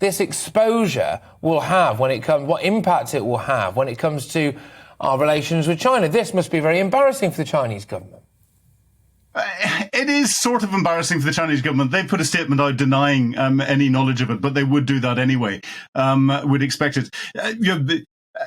this exposure will have what impact it will have when it comes to our relations with China. This must be very embarrassing for the Chinese government. It is sort of embarrassing for the Chinese government. They put a statement out denying any knowledge of it, but they would do that anyway. Would expect it. The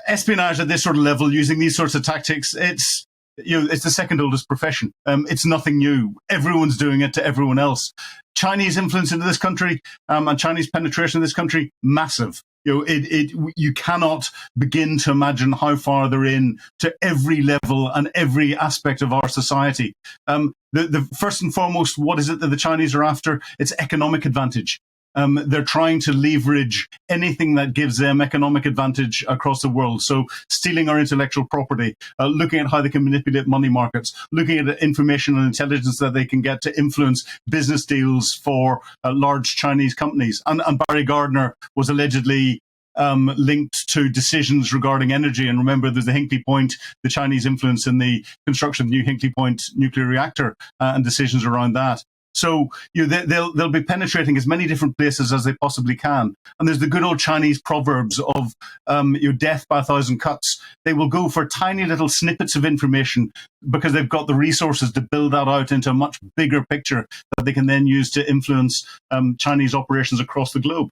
espionage at this sort of level, using these sorts of tactics, it's the second oldest profession. It's nothing new. Everyone's doing it to everyone else. Chinese influence into this country and Chinese penetration in this country, massive. You cannot begin to imagine how far they're in to every level and every aspect of our society. The first and foremost, what is it that the Chinese are after? It's economic advantage. They're trying to leverage anything that gives them economic advantage across the world. So stealing our intellectual property, looking at how they can manipulate money markets, looking at information and intelligence that they can get to influence business deals for large Chinese companies. And Barry Gardner was allegedly linked to decisions regarding energy. And remember, there's the Hinkley Point, the Chinese influence in the construction of the new Hinkley Point nuclear reactor and decisions around that. So they'll be penetrating as many different places as they possibly can. And there's the good old Chinese proverbs of death by a thousand cuts. They will go for tiny little snippets of information because they've got the resources to build that out into a much bigger picture that they can then use to influence Chinese operations across the globe.